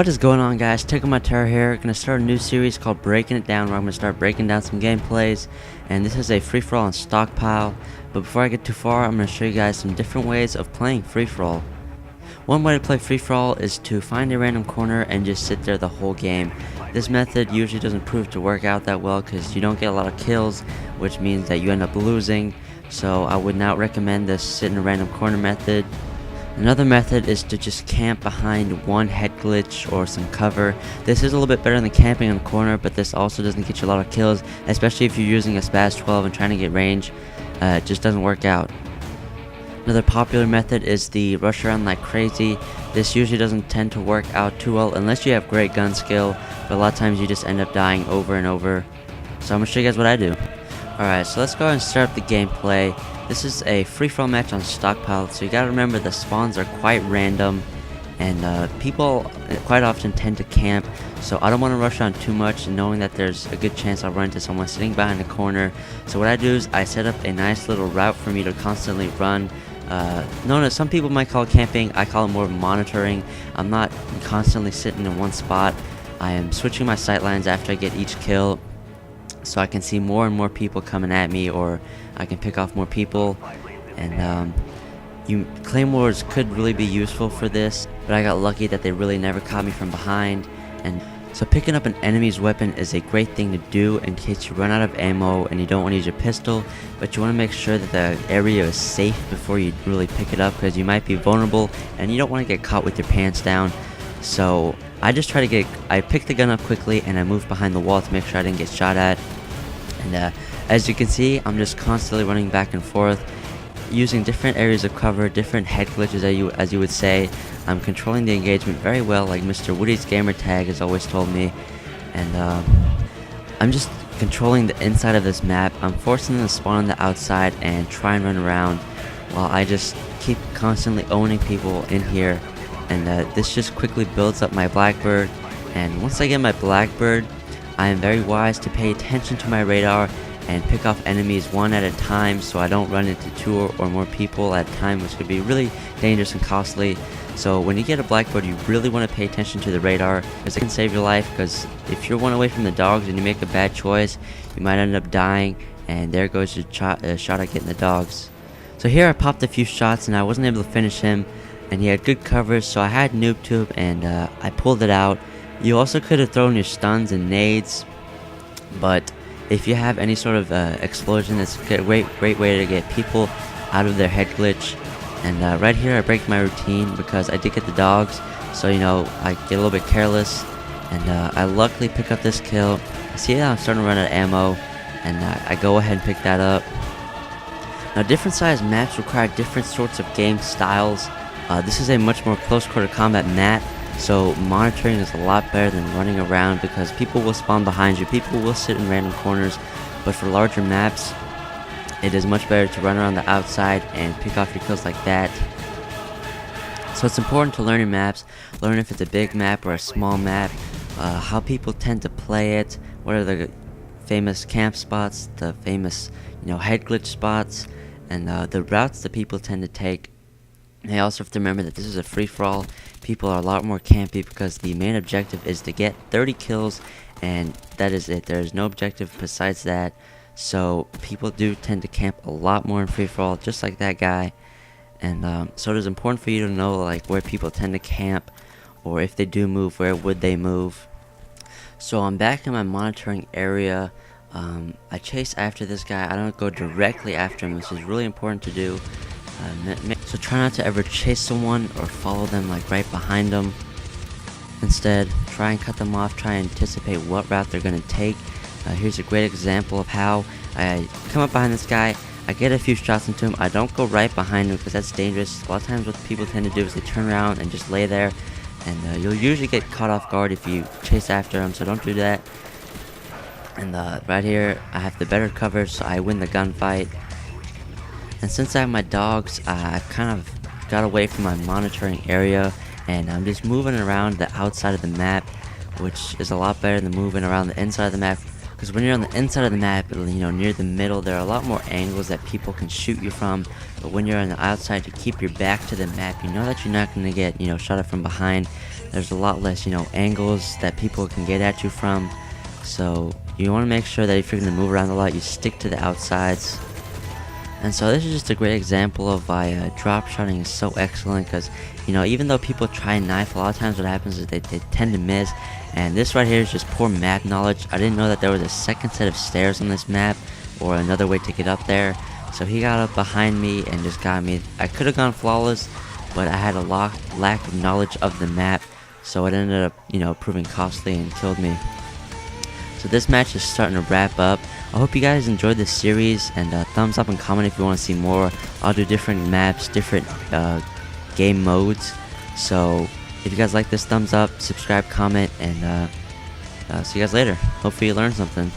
What is going on, guys? Tickle My Terror here. Gonna start a new series called Breaking It Down, where I'm gonna start breaking down some gameplays, and this is a free-for-all on Stockpile. But before I get too far, I'm gonna show you guys some different ways of playing free-for-all. One way to play free-for-all is to find a random corner and just sit there the whole game. This method usually doesn't prove to work out that well because you don't get a lot of kills, which means that you end up losing. So I would not recommend this sit in a random corner method. Another method is to just camp behind one head glitch or some cover. This is a little bit better than camping in the corner, but this also doesn't get you a lot of kills, especially if you're using a Spaz 12 and trying to get range. It just doesn't work out. Another popular method is the rush around like crazy. This usually doesn't tend to work out too well unless you have great gun skill, but a lot of times you just end up dying over and over. So I'm going to show you guys what I do. Alright, so let's go ahead and start up the gameplay. This is a free-for-all match on Stockpile, so you gotta remember the spawns are quite random, and people quite often tend to camp, so I don't want to rush on too much, knowing that there's a good chance I'll run into someone sitting behind a corner. So what I do is I set up a nice little route for me to constantly run. Some people might call it camping, I call it more monitoring. I'm not constantly sitting in one spot. I am switching my sight lines after I get each kill, so I can see more and more people coming at me, or I can pick off more people. And claymores could really be useful for this, but I got lucky that they really never caught me from behind. And so picking up an enemy's weapon is a great thing to do in case you run out of ammo and you don't want to use your pistol, but you want to make sure that the area is safe before you really pick it up, because you might be vulnerable and you don't want to get caught with your pants down. So I just try to I picked the gun up quickly and I moved behind the wall to make sure I didn't get shot at. And as you can see, I'm just constantly running back and forth, using different areas of cover, different head glitches as you would say. I'm controlling the engagement very well, like Mr. Woody's gamer tag has always told me. And I'm just controlling the inside of this map. I'm forcing them to spawn on the outside and try and run around, while I just keep constantly owning people in here. And this just quickly builds up my Blackbird. And once I get my Blackbird, I am very wise to pay attention to my radar and pick off enemies one at a time, so I don't run into two or more people at a time, which could be really dangerous and costly. So when you get a Blackbird, you really want to pay attention to the radar, because it can save your life. Because if you're one away from the dogs and you make a bad choice, you might end up dying, and there goes your shot at getting the dogs. So here I popped a few shots and I wasn't able to finish him, and he had good coverage, so I had noob tube and I pulled it out. You also could have thrown your stuns and nades, but if you have any sort of explosion, that's a great way to get people out of their head glitch. And right here I break my routine because I did get the dogs, so I get a little bit careless, and I luckily pick up this kill. See how I'm starting to run out of ammo, and I go ahead and pick that up. Now, different size maps require different sorts of game styles. This is a much more close quarter combat map, so monitoring is a lot better than running around, because people will spawn behind you, people will sit in random corners. But for larger maps, it is much better to run around the outside and pick off your kills like that. So it's important to learn your maps, learn if it's a big map or a small map, how people tend to play it, what are the famous camp spots, the famous head glitch spots, and the routes that people tend to take. And you also have to remember that this is a free-for-all. People are a lot more campy because the main objective is to get 30 kills, and that is it. There is no objective besides that. So people do tend to camp a lot more in free-for-all, just like that guy. And so it is important for you to know where people tend to camp, or if they do move, where would they move. So I'm back in my monitoring area. I chase after this guy. I don't go directly after him, which is really important to do. So try not to ever chase someone or follow them right behind them. Instead, try and cut them off, try and anticipate what route they're going to take. Here's a great example of how I come up behind this guy, I get a few shots into him. I don't go right behind him because that's dangerous. A lot of times what people tend to do is they turn around and just lay there, and you'll usually get caught off guard if you chase after him, so don't do that. And right here, I have the better cover, so I win the gunfight. And since I have my dogs, I've kind of got away from my monitoring area, and I'm just moving around the outside of the map, which is a lot better than moving around the inside of the map. Because when you're on the inside of the map, near the middle, there are a lot more angles that people can shoot you from. But when you're on the outside, to keep your back to the map, you know that you're not going to get, shot at from behind. there's a lot less, angles that people can get at you from. So you want to make sure that if you're going to move around a lot, you stick to the outsides. And so this is just a great example of why drop shotting is so excellent, because even though people try and knife, a lot of times what happens is they tend to miss. And this right here is just poor map knowledge. I didn't know that there was a second set of stairs on this map, or another way to get up there. So he got up behind me and just got me. I could have gone flawless, but I had a lack of knowledge of the map, so it ended up proving costly and killed me. So this match is starting to wrap up. I hope you guys enjoyed this series, and thumbs up and comment if you want to see more. I'll do different maps, different game modes. So if you guys like this, thumbs up, subscribe, comment, and see you guys later. Hopefully you learned something.